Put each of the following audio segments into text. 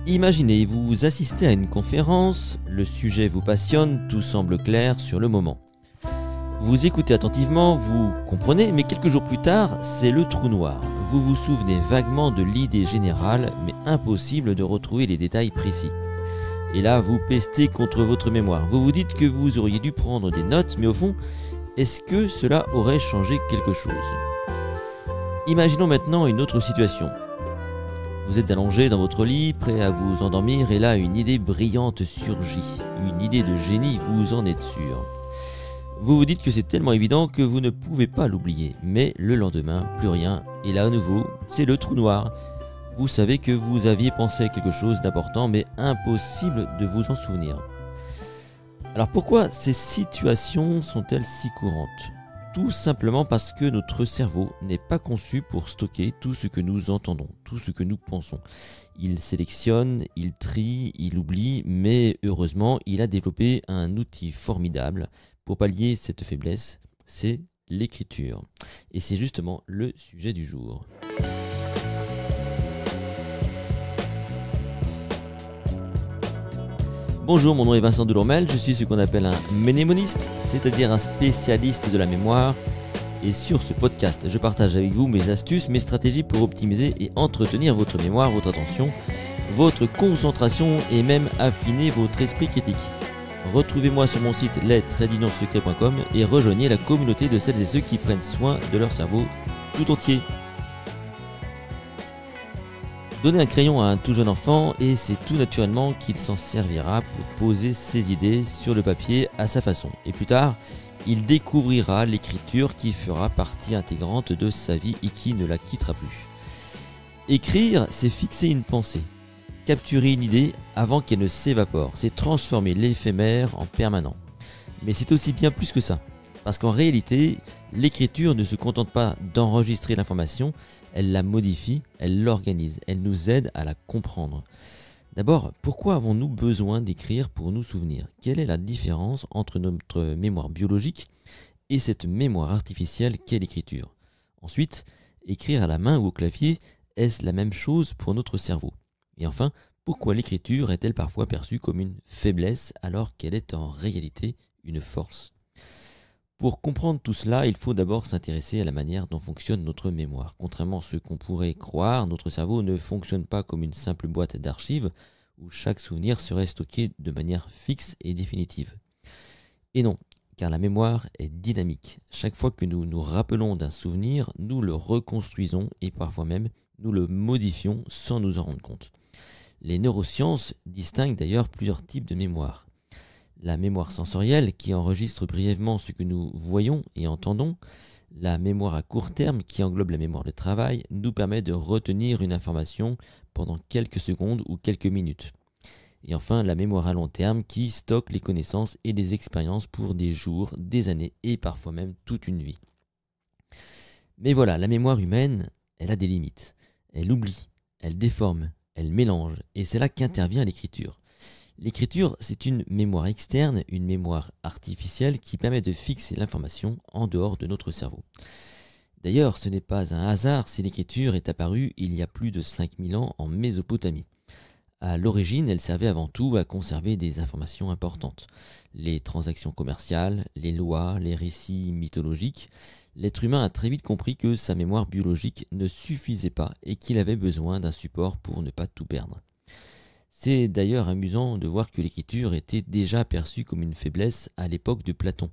Imaginez, vous assistez à une conférence, le sujet vous passionne, tout semble clair sur le moment. Vous écoutez attentivement, vous comprenez, mais quelques jours plus tard, c'est le trou noir. Vous vous souvenez vaguement de l'idée générale, mais impossible de retrouver les détails précis. Et là, vous pestez contre votre mémoire. Vous vous dites que vous auriez dû prendre des notes, mais au fond, est-ce que cela aurait changé quelque chose ? Imaginons maintenant une autre situation. Vous êtes allongé dans votre lit, prêt à vous endormir, et là, une idée brillante surgit. Une idée de génie, vous en êtes sûr. Vous vous dites que c'est tellement évident que vous ne pouvez pas l'oublier. Mais le lendemain, plus rien. Et là, à nouveau, c'est le trou noir. Vous savez que vous aviez pensé à quelque chose d'important, mais impossible de vous en souvenir. Alors pourquoi ces situations sont-elles si courantes ? Tout simplement parce que notre cerveau n'est pas conçu pour stocker tout ce que nous entendons, tout ce que nous pensons. Il sélectionne, il trie, il oublie, mais heureusement, il a développé un outil formidable pour pallier cette faiblesse, c'est l'écriture. Et c'est justement le sujet du jour. Bonjour, mon nom est Vincent Delourmel, je suis ce qu'on appelle un mnémoniste, c'est-à-dire un spécialiste de la mémoire. Et sur ce podcast, je partage avec vous mes astuces, mes stratégies pour optimiser et entretenir votre mémoire, votre attention, votre concentration et même affiner votre esprit critique. Retrouvez-moi sur mon site les-secrets.com et rejoignez la communauté de celles et ceux qui prennent soin de leur cerveau tout entier. Donnez un crayon à un tout jeune enfant et c'est tout naturellement qu'il s'en servira pour poser ses idées sur le papier à sa façon. Et plus tard, il découvrira l'écriture qui fera partie intégrante de sa vie et qui ne la quittera plus. Écrire, c'est fixer une pensée, capturer une idée avant qu'elle ne s'évapore, c'est transformer l'éphémère en permanent. Mais c'est aussi bien plus que ça. Parce qu'en réalité, l'écriture ne se contente pas d'enregistrer l'information, elle la modifie, elle l'organise, elle nous aide à la comprendre. D'abord, pourquoi avons-nous besoin d'écrire pour nous souvenir ? Quelle est la différence entre notre mémoire biologique et cette mémoire artificielle qu'est l'écriture ? Ensuite, écrire à la main ou au clavier, est-ce la même chose pour notre cerveau ? Et enfin, pourquoi l'écriture est-elle parfois perçue comme une faiblesse alors qu'elle est en réalité une force ? Pour comprendre tout cela, il faut d'abord s'intéresser à la manière dont fonctionne notre mémoire. Contrairement à ce qu'on pourrait croire, notre cerveau ne fonctionne pas comme une simple boîte d'archives où chaque souvenir serait stocké de manière fixe et définitive. Et non, car la mémoire est dynamique. Chaque fois que nous nous rappelons d'un souvenir, nous le reconstruisons et parfois même nous le modifions sans nous en rendre compte. Les neurosciences distinguent d'ailleurs plusieurs types de mémoire. La mémoire sensorielle qui enregistre brièvement ce que nous voyons et entendons, la mémoire à court terme qui englobe la mémoire de travail, nous permet de retenir une information pendant quelques secondes ou quelques minutes. Et enfin, la mémoire à long terme qui stocke les connaissances et les expériences pour des jours, des années et parfois même toute une vie. Mais voilà, la mémoire humaine, elle a des limites. Elle oublie, elle déforme, elle mélange et c'est là qu'intervient l'écriture. L'écriture, c'est une mémoire externe, une mémoire artificielle qui permet de fixer l'information en dehors de notre cerveau. D'ailleurs, ce n'est pas un hasard si l'écriture est apparue il y a plus de 5000 ans en Mésopotamie. À l'origine, elle servait avant tout à conserver des informations importantes. Les transactions commerciales, les lois, les récits mythologiques. L'être humain a très vite compris que sa mémoire biologique ne suffisait pas et qu'il avait besoin d'un support pour ne pas tout perdre. C'est d'ailleurs amusant de voir que l'écriture était déjà perçue comme une faiblesse à l'époque de Platon.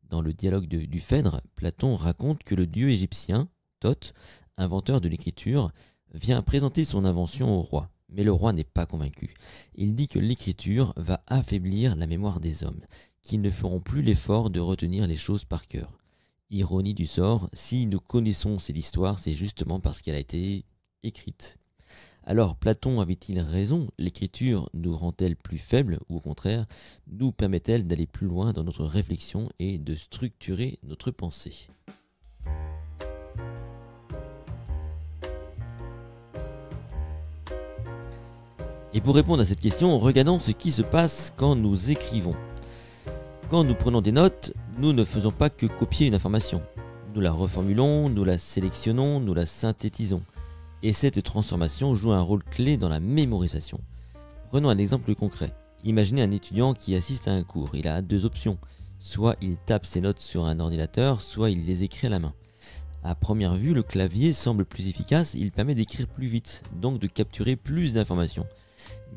Dans le dialogue du Phèdre, Platon raconte que le dieu égyptien, Thoth, inventeur de l'écriture, vient présenter son invention au roi. Mais le roi n'est pas convaincu. Il dit que l'écriture va affaiblir la mémoire des hommes, qu'ils ne feront plus l'effort de retenir les choses par cœur. Ironie du sort, si nous connaissons cette histoire, c'est justement parce qu'elle a été écrite. Alors Platon avait-il raison ? L'écriture nous rend-elle plus faibles ou au contraire, nous permet-elle d'aller plus loin dans notre réflexion et de structurer notre pensée ? Et pour répondre à cette question, regardons ce qui se passe quand nous écrivons. Quand nous prenons des notes, nous ne faisons pas que copier une information. Nous la reformulons, nous la sélectionnons, nous la synthétisons. Et cette transformation joue un rôle clé dans la mémorisation. Prenons un exemple concret. Imaginez un étudiant qui assiste à un cours. Il a deux options. Soit il tape ses notes sur un ordinateur, soit il les écrit à la main. À première vue, le clavier semble plus efficace, il permet d'écrire plus vite, donc de capturer plus d'informations.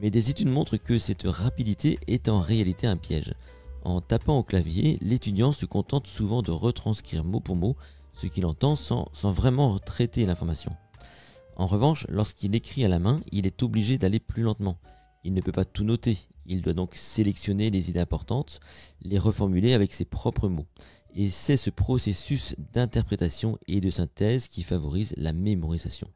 Mais des études montrent que cette rapidité est en réalité un piège. En tapant au clavier, l'étudiant se contente souvent de retranscrire mot pour mot ce qu'il entend sans vraiment traiter l'information. En revanche, lorsqu'il écrit à la main, il est obligé d'aller plus lentement. Il ne peut pas tout noter, il doit donc sélectionner les idées importantes, les reformuler avec ses propres mots. Et c'est ce processus d'interprétation et de synthèse qui favorise la mémorisation.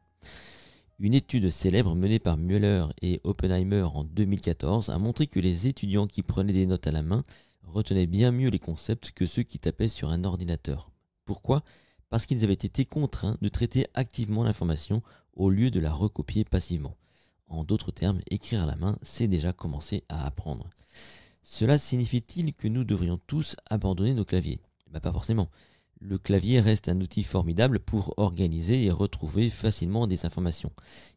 Une étude célèbre menée par Müller et Oppenheimer en 2014 a montré que les étudiants qui prenaient des notes à la main retenaient bien mieux les concepts que ceux qui tapaient sur un ordinateur. Pourquoi ? Parce qu'ils avaient été contraints de traiter activement l'information au lieu de la recopier passivement. En d'autres termes, écrire à la main, c'est déjà commencer à apprendre. Cela signifie-t-il que nous devrions tous abandonner nos claviers ? Pas forcément. Le clavier reste un outil formidable pour organiser et retrouver facilement des informations.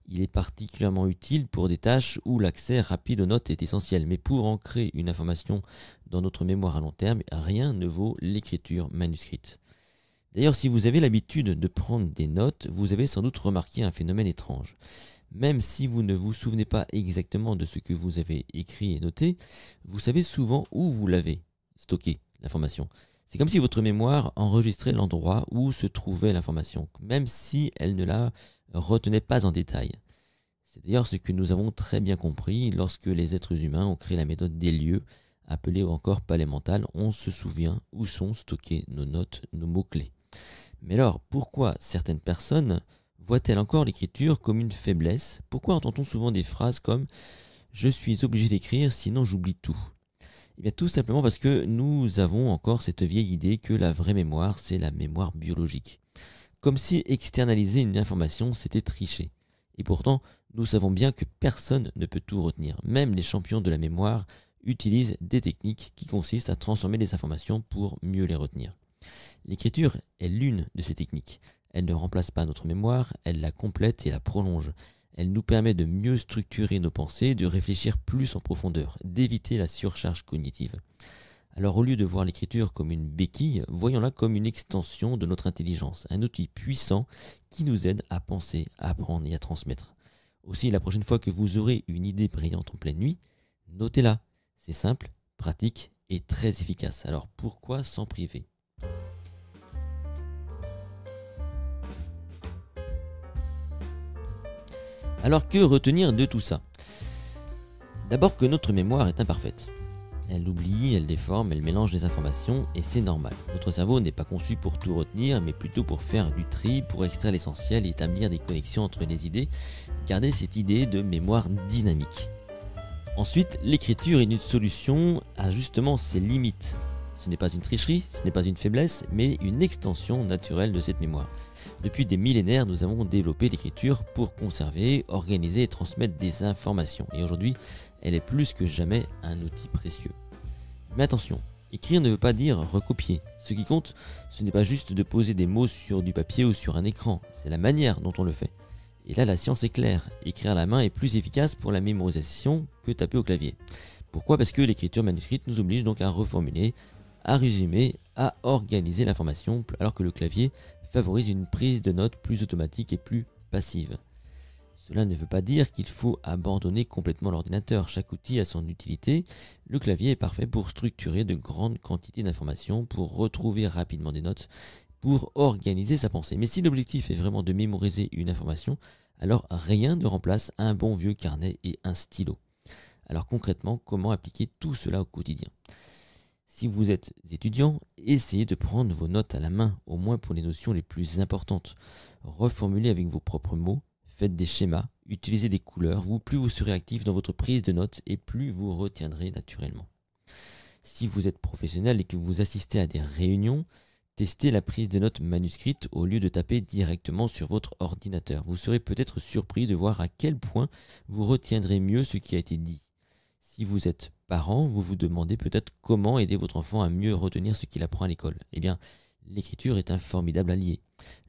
Il est particulièrement utile pour des tâches où l'accès rapide aux notes est essentiel, mais pour ancrer une information dans notre mémoire à long terme, rien ne vaut l'écriture manuscrite. D'ailleurs, si vous avez l'habitude de prendre des notes, vous avez sans doute remarqué un phénomène étrange. Même si vous ne vous souvenez pas exactement de ce que vous avez écrit et noté, vous savez souvent où vous l'avez stocké, l'information. C'est comme si votre mémoire enregistrait l'endroit où se trouvait l'information, même si elle ne la retenait pas en détail. C'est d'ailleurs ce que nous avons très bien compris lorsque les êtres humains ont créé la méthode des lieux, appelée encore palais mental. On se souvient où sont stockées nos notes, nos mots-clés. Mais alors, pourquoi certaines personnes voient-elles encore l'écriture comme une faiblesse ? Pourquoi entend-on souvent des phrases comme « je suis obligé d'écrire, sinon j'oublie tout ». Eh bien, tout simplement parce que nous avons encore cette vieille idée que la vraie mémoire, c'est la mémoire biologique. Comme si externaliser une information, c'était tricher. Et pourtant, nous savons bien que personne ne peut tout retenir. Même les champions de la mémoire utilisent des techniques qui consistent à transformer les informations pour mieux les retenir. L'écriture est l'une de ces techniques. Elle ne remplace pas notre mémoire, elle la complète et la prolonge. Elle nous permet de mieux structurer nos pensées, de réfléchir plus en profondeur, d'éviter la surcharge cognitive. Alors au lieu de voir l'écriture comme une béquille, voyons-la comme une extension de notre intelligence, un outil puissant qui nous aide à penser, à apprendre et à transmettre. Aussi, la prochaine fois que vous aurez une idée brillante en pleine nuit, notez-la. C'est simple, pratique et très efficace. Alors pourquoi s'en priver ? Alors que retenir de tout ça ? D'abord que notre mémoire est imparfaite. Elle oublie, elle déforme, elle mélange les informations et c'est normal. Notre cerveau n'est pas conçu pour tout retenir, mais plutôt pour faire du tri, pour extraire l'essentiel et établir des connexions entre les idées, garder cette idée de mémoire dynamique. Ensuite, l'écriture est une solution à justement ses limites. Ce n'est pas une tricherie, ce n'est pas une faiblesse, mais une extension naturelle de cette mémoire. Depuis des millénaires, nous avons développé l'écriture pour conserver, organiser et transmettre des informations. Et aujourd'hui, elle est plus que jamais un outil précieux. Mais attention, écrire ne veut pas dire recopier. Ce qui compte, ce n'est pas juste de poser des mots sur du papier ou sur un écran, c'est la manière dont on le fait. Et là, la science est claire. Écrire à la main est plus efficace pour la mémorisation que taper au clavier. Pourquoi ? Parce que l'écriture manuscrite nous oblige donc à reformuler, à résumer, à organiser l'information, alors que le clavier favorise une prise de notes plus automatique et plus passive. Cela ne veut pas dire qu'il faut abandonner complètement l'ordinateur. Chaque outil a son utilité. Le clavier est parfait pour structurer de grandes quantités d'informations, pour retrouver rapidement des notes, pour organiser sa pensée. Mais si l'objectif est vraiment de mémoriser une information, alors rien ne remplace un bon vieux carnet et un stylo. Alors concrètement, comment appliquer tout cela au quotidien ? Si vous êtes étudiant, essayez de prendre vos notes à la main, au moins pour les notions les plus importantes. Reformulez avec vos propres mots, faites des schémas, utilisez des couleurs. Plus vous serez actif dans votre prise de notes et plus vous retiendrez naturellement. Si vous êtes professionnel et que vous assistez à des réunions, testez la prise de notes manuscrite au lieu de taper directement sur votre ordinateur. Vous serez peut-être surpris de voir à quel point vous retiendrez mieux ce qui a été dit. Si vous êtes parent, vous vous demandez peut-être comment aider votre enfant à mieux retenir ce qu'il apprend à l'école. Eh bien, l'écriture est un formidable allié.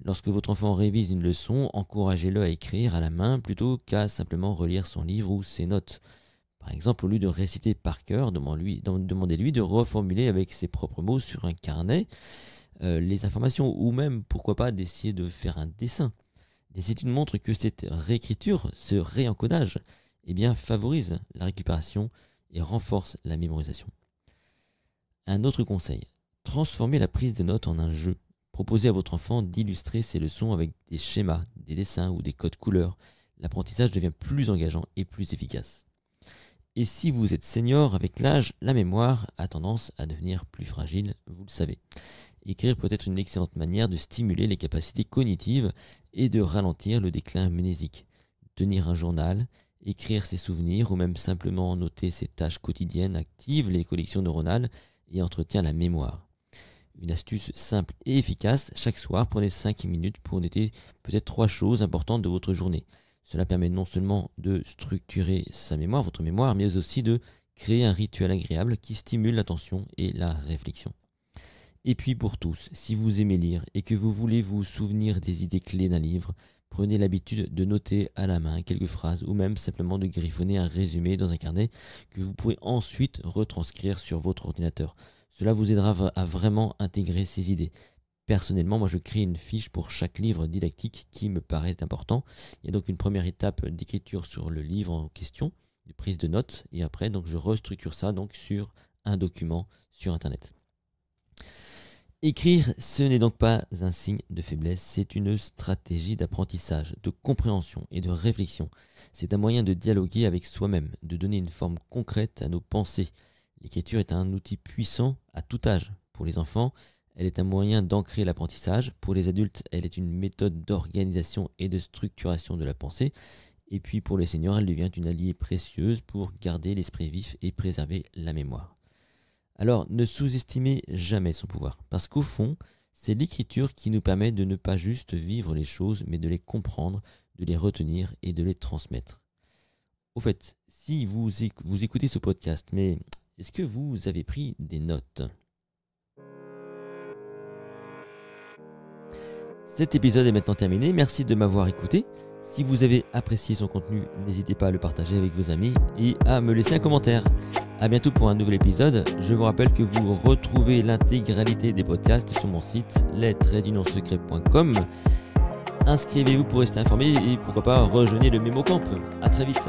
Lorsque votre enfant révise une leçon, encouragez-le à écrire à la main plutôt qu'à simplement relire son livre ou ses notes. Par exemple, au lieu de réciter par cœur, demandez-lui de reformuler avec ses propres mots sur un carnet les informations, ou même, pourquoi pas, d'essayer de faire un dessin. Les études montrent que cette réécriture, ce réencodage, favorise la récupération et renforce la mémorisation. Un autre conseil, transformez la prise de notes en un jeu. Proposez à votre enfant d'illustrer ses leçons avec des schémas, des dessins ou des codes couleurs. L'apprentissage devient plus engageant et plus efficace. Et si vous êtes senior, avec l'âge, la mémoire a tendance à devenir plus fragile, vous le savez. Écrire peut être une excellente manière de stimuler les capacités cognitives et de ralentir le déclin mnésique. Tenir un journal, écrire ses souvenirs ou même simplement noter ses tâches quotidiennes active les connexions neuronales et entretient la mémoire. Une astuce simple et efficace, chaque soir prenez 5 minutes pour noter peut-être 3 choses importantes de votre journée. Cela permet non seulement de structurer votre mémoire, mais aussi de créer un rituel agréable qui stimule l'attention et la réflexion. Et puis pour tous, si vous aimez lire et que vous voulez vous souvenir des idées clés d'un livre, prenez l'habitude de noter à la main quelques phrases ou même simplement de griffonner un résumé dans un carnet que vous pourrez ensuite retranscrire sur votre ordinateur. Cela vous aidera à vraiment intégrer ces idées. Personnellement, moi je crée une fiche pour chaque livre didactique qui me paraît important. Il y a donc une première étape d'écriture sur le livre en question, de prise de notes, et après donc je restructure ça donc sur un document sur Internet. Écrire, ce n'est donc pas un signe de faiblesse, c'est une stratégie d'apprentissage, de compréhension et de réflexion. C'est un moyen de dialoguer avec soi-même, de donner une forme concrète à nos pensées. L'écriture est un outil puissant à tout âge. Pour les enfants, elle est un moyen d'ancrer l'apprentissage. Pour les adultes, elle est une méthode d'organisation et de structuration de la pensée. Et puis pour les seniors, elle devient une alliée précieuse pour garder l'esprit vif et préserver la mémoire. Alors, ne sous-estimez jamais son pouvoir, parce qu'au fond, c'est l'écriture qui nous permet de ne pas juste vivre les choses, mais de les comprendre, de les retenir et de les transmettre. Au fait, si vous écoutez ce podcast, mais est-ce que vous avez pris des notes ? Cet épisode est maintenant terminé, merci de m'avoir écouté. Si vous avez apprécié son contenu, n'hésitez pas à le partager avec vos amis et à me laisser un commentaire. A bientôt pour un nouvel épisode. Je vous rappelle que vous retrouvez l'intégralité des podcasts sur mon site les-secret.com. Inscrivez-vous pour rester informé et pourquoi pas rejoignez le MemoCamp. A très vite.